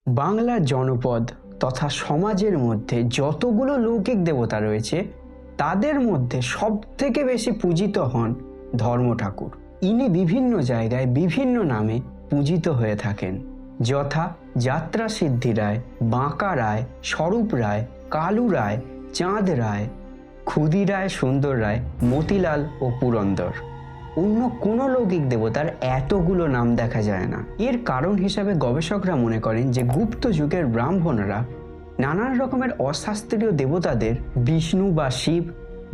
বাংলার জনপদ তথা সমাজের মধ্যে যতগুলো লৌকিক দেবতা রয়েছে তাদের মধ্যে সবথেকে বেশি পূজিত হন ধর্ম ঠাকুর। ইনি বিভিন্ন জায়গায় বিভিন্ন নামে পূজিত হয়ে থাকেন, যথা যাত্রা সিদ্ধি রায়, বাঁকা রায়, স্বরূপ রায়, কালু রায়, চাঁদ রায়, ক্ষুদি রায়, সুন্দর রায়, মতিলাল ও পুরন্দর। অন্য কোনো লৌকিক দেবতার এতগুলো নাম দেখা যায় না। এর কারণ হিসাবে গবেষকরা মনে করেন যে গুপ্ত যুগের ব্রাহ্মণরা নানান রকমের অশাস্ত্রীয় দেবতাদের বিষ্ণু বা শিব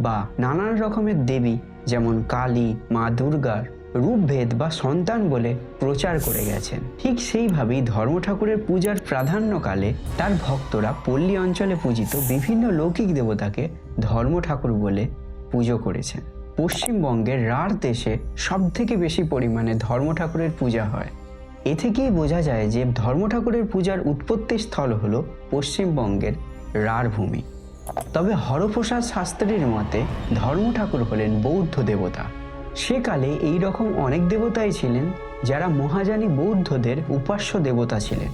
বা নানান রকমের দেবী যেমন কালী, মা দুর্গার রূপভেদ বা সন্তান বলে প্রচার করে গেছেন। ঠিক সেইভাবেই ধর্ম ঠাকুরের পূজার প্রাধান্যকালে তার ভক্তরা পল্লী অঞ্চলে পূজিত বিভিন্ন লৌকিক দেবতাকে ধর্ম ঠাকুর বলে পুজো করেছেন। পশ্চিমবঙ্গের রাঢ় দেশে সবথেকে বেশি পরিমাণে ধর্ম ঠাকুরের পূজা হয়। এ থেকেই বোঝা যায় যে ধর্ম ঠাকুরের পূজার উৎপত্তি স্থল হল পশ্চিমবঙ্গের রাঢ় ভূমি। তবে হরপ্রসাদ শাস্ত্রীর মতে ধর্ম ঠাকুর হলেন বৌদ্ধ দেবতা। সেকালে এই রকম অনেক দেবতাই ছিলেন যারা মহাযানী বৌদ্ধদের উপাস্য দেবতা ছিলেন,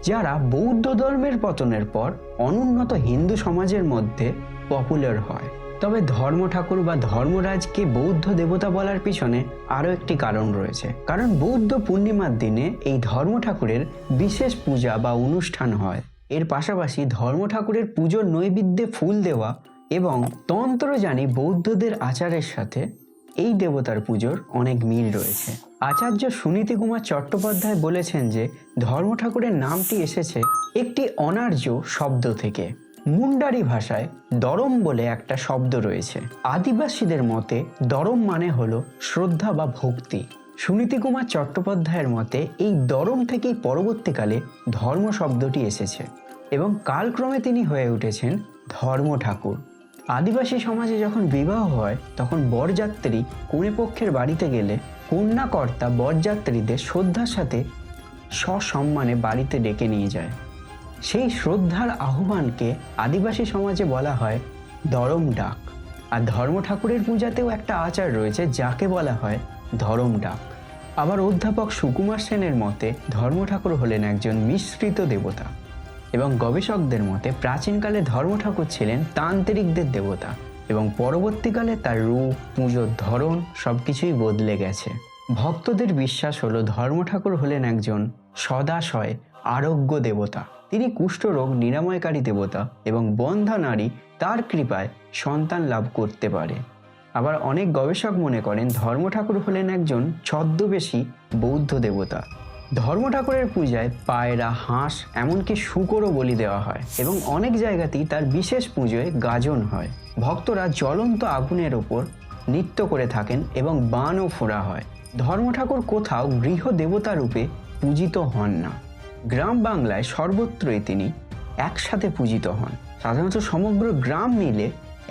যারা বৌদ্ধ ধর্মের পতনের পর অনুন্নত হিন্দু সমাজের মধ্যে পপুলার হয়। তবে ধর্ম ঠাকুর বা ধর্মরাজকে বৌদ্ধ দেবতা বলার পিছনে আরও একটি কারণ রয়েছে। কারণ বৌদ্ধ পূর্ণিমার দিনে এই ধর্ম ঠাকুরের বিশেষ পূজা বা অনুষ্ঠান হয়। এর পাশাপাশি ধর্ম ঠাকুরের পুজোর নৈবেদ্যে ফুল দেওয়া এবং তন্ত্রযানী বৌদ্ধদের আচারের সাথে এই দেবতার পুজোর অনেক মিল রয়েছে। আচার্য সুনীতি কুমার চট্টোপাধ্যায় বলেছেন যে ধর্ম ঠাকুরের নামটি এসেছে একটি অনার্য শব্দ থেকে। মুন্ডারি ভাষায় দরম বলে একটা শব্দ রয়েছে। আদিবাসীদের মতে দরম মানে হলো শ্রদ্ধা বা ভক্তি। সুনীতি কুমার চট্টোপাধ্যায়ের মতে এই দরম থেকেই পরবর্তীকালে ধর্ম শব্দটি এসেছে এবং কালক্রমে তিনি হয়ে উঠেছেন ধর্ম ঠাকুর। আদিবাসী সমাজে যখন বিবাহ হয় তখন বরযাত্রী কনে পক্ষের বাড়িতে গেলে কন্যাকর্তা বরযাত্রীদের শ্রদ্ধার সাথে সসম্মানে বাড়িতে ডেকে নিয়ে যায়। সেই শ্রদ্ধার আহ্বানকে আদিবাসী সমাজে বলা হয় দরম ডাক। আর ধর্ম ঠাকুরের পূজাতেও একটা আচার রয়েছে যাকে বলা হয় ধরম ডাক। আবার অধ্যাপক সুকুমার সেনের মতে ধর্ম ঠাকুর হলেন একজন মিশ্রিত দেবতা এবং গবেষকদের মতে প্রাচীনকালে ধর্ম ঠাকুর ছিলেন তান্ত্রিকদের দেবতা এবং পরবর্তীকালে তার রূপ, পুজোর ধরন সবকিছুই বদলে গেছে। ভক্তদের বিশ্বাস হলো ধর্ম ঠাকুর হলেন একজন সদাশয় আরোগ্য দেবতা। তিনি কুষ্ঠরোগ নিরাময়কারী দেবতা এবং বন্ধা নারী তার কৃপায় সন্তান লাভ করতে পারে। আবার অনেক গবেষক মনে করেন ধর্ম ঠাকুর হলেন একজন ছদ্মবেশী বৌদ্ধ দেবতা। ধর্ম ঠাকুরের পূজায় পায়রা, হাঁস এমনকি শূকরও বলি দেওয়া হয় এবং অনেক জায়গাতেই তার বিশেষ পুজোয় গাজন হয়। ভক্তরা জ্বলন্ত আগুনের ওপর নৃত্য করে থাকেন এবং বাণও ফোড়া হয়। ধর্ম ঠাকুর কোথাও গৃহ দেবতা রূপে পূজিত হন না। গ্রাম বাংলায় সর্বত্রই তিনি একসাথে পূজিত হন। সাধারণত সমগ্র গ্রাম মিলে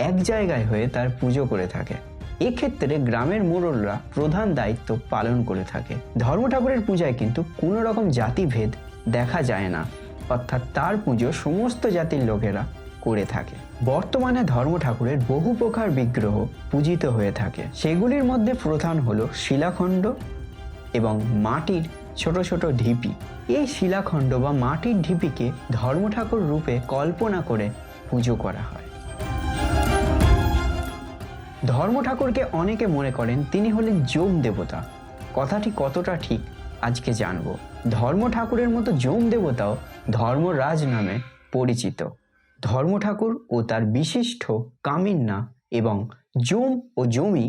এক জায়গায় হয়ে তার পুজো করে থাকে। এক্ষেত্রে গ্রামের মোড়লরা প্রধান দায়িত্ব পালন করে থাকে। ধর্ম ঠাকুরের পূজায় কিন্তু কোনো রকম জাতিভেদ দেখা যায় না, অর্থাৎ তার পুজো সমস্ত জাতির লোকেরা করে থাকে। বর্তমানে ধর্ম ঠাকুরের বহু প্রকার বিগ্রহ পূজিত হয়ে থাকে। সেগুলির মধ্যে প্রধান হলো শিলাখণ্ড এবং মাটির ছোট ছোট ঢিপি। এই শিলাখণ্ড বা মাটির ঢিপিকে ধর্ম ঠাকুর রূপে কল্পনা করে পুজো করা হয়। ধর্ম ঠাকুরকে অনেকে মনে করেন তিনি হলেন যম দেবতা। কথাটি কতটা ঠিক আজকে জানব। ধর্ম ঠাকুরের মতো যম দেবতাও ধর্মরাজ নামে পরিচিত। ধর্ম ঠাকুর ও তার বিশিষ্ট কামিন্না এবং যম ও জমি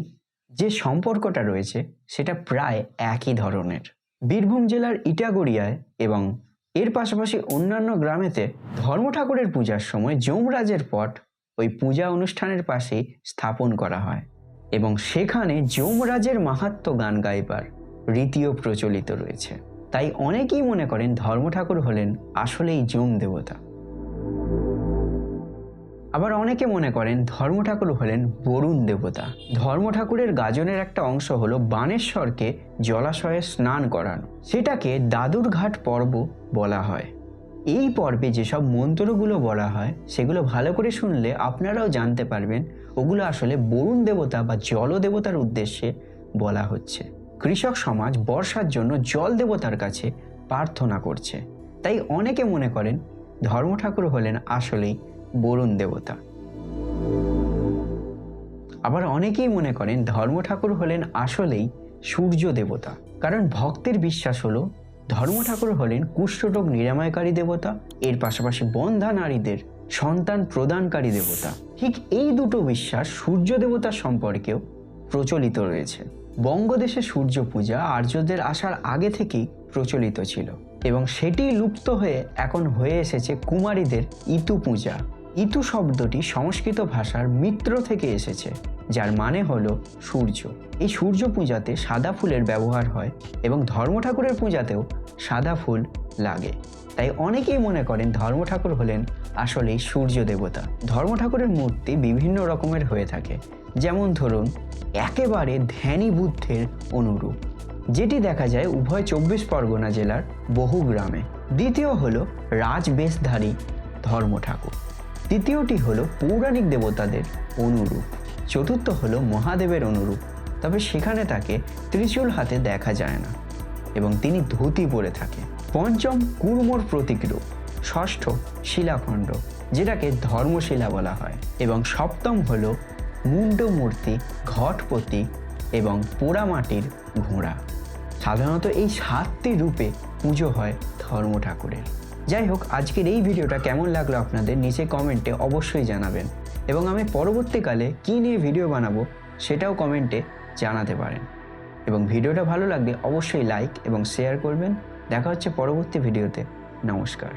যে সম্পর্কটা রয়েছে সেটা প্রায় একই ধরনের। বীরভূম জেলার ইটাগড়িয়ায় এবং এর পাশাপাশি অন্যান্য গ্রামেতে ধর্ম ঠাকুরের পূজার সময় যমরাজের পট ওই পূজা অনুষ্ঠানের পাশেই স্থাপন করা হয় এবং সেখানে যমরাজের মাহাত্ম্য গান গাইবার রীতিও প্রচলিত রয়েছে। তাই অনেকেই মনে করেন ধর্ম ঠাকুর হলেন আসলেই যম দেবতা। আবার অনেকে মনে করেন ধর্ম ঠাকুর হলেন বরুণ দেবতা। ধর্ম ঠাকুরের গাজনের একটা অংশ হলো বানেশ্বরকে জলাশয়ে স্নান করানো। সেটাকে দাদুর ঘাট পর্ব বলা হয়। এই পর্বে যেসব মন্ত্রগুলো বলা হয় সেগুলো ভালো করে শুনলে আপনারাও জানতে পারবেন ওগুলো আসলে বরুণ দেবতা বা জল দেবতার উদ্দেশ্যে বলা হচ্ছে। কৃষক সমাজ বর্ষার জন্য জল দেবতার কাছে প্রার্থনা করছে। তাই অনেকে মনে করেন ধর্ম ঠাকুর হলেন আসলেই বরুণ দেবতা। আবার অনেকেই মনে করেন ধর্ম ঠাকুর হলেন আসলেই সূর্য দেবতা। কারণ ভক্তের বিশ্বাস হলো ধর্ম ঠাকুর হলেন কুষ্ঠরোগ নিরাময়কারী দেবতা, এর পাশাপাশি বন্ধা নারীদের সন্তান প্রদানকারী দেবতা। ঠিক এই দুটো বিশ্বাস সূর্য দেবতার সম্পর্কেও প্রচলিত রয়েছে। বঙ্গদেশে সূর্য পূজা আর্যদের আসার আগে থেকেই প্রচলিত ছিল এবং সেটি লুপ্ত হয়ে এখন হয়ে এসেছে কুমারীদের ইতু পূজা। ইতু শব্দটি সংস্কৃত ভাষার মিত্র থেকে এসেছে, যার মানে হলো সূর্য। এই সূর্য পূজাতে সাদা ফুলের ব্যবহার হয় এবং ধর্ম ঠাকুরের পূজাতেও সাদা ফুল লাগে। তাই অনেকেই মনে করেন ধর্ম ঠাকুর হলেন আসলেই সূর্য দেবতা। ধর্ম ঠাকুরের মূর্তি বিভিন্ন রকমের হয়ে থাকে, যেমন ধরুন একেবারে ধ্যানী বুদ্ধের অনুরূপ, যেটি দেখা যায় উভয় 24 পরগনা জেলার বহু গ্রামে। দ্বিতীয় হলো রাজবেশধারী ধর্ম ঠাকুর। তৃতীয়টি হলো পৌরাণিক দেবতাদের অনুরূপ। চতুর্থ হলো মহাদেবের অনুরূপ, তবে সেখানে তাকে ত্রিশূল হাতে দেখা যায় না এবং তিনি ধুতি পরে থাকে। পঞ্চম কুর্মর প্রতীক রূপ। ষষ্ঠ শিলাখণ্ড, যেটাকে ধর্মশিলা বলা হয়, এবং সপ্তম হলো মুন্ড মূর্তি, ঘটপতি এবং পোড়ামাটির ঘোড়া। সাধারণত এই 7টি রূপে পুজো হয় ধর্ম ঠাকুরের। যাই হোক, আজকের এই ভিডিওটা কেমন লাগলো আপনাদের নিচে কমেন্টে অবশ্যই জানাবেন এবং আমি পরবর্তীকালে কী নিয়ে ভিডিও বানাবো সেটাও কমেন্টে জানাতে পারেন। এবং ভিডিওটা ভালো লাগলে অবশ্যই লাইক এবং শেয়ার করবেন। দেখা হচ্ছে পরবর্তী ভিডিওতে। নমস্কার।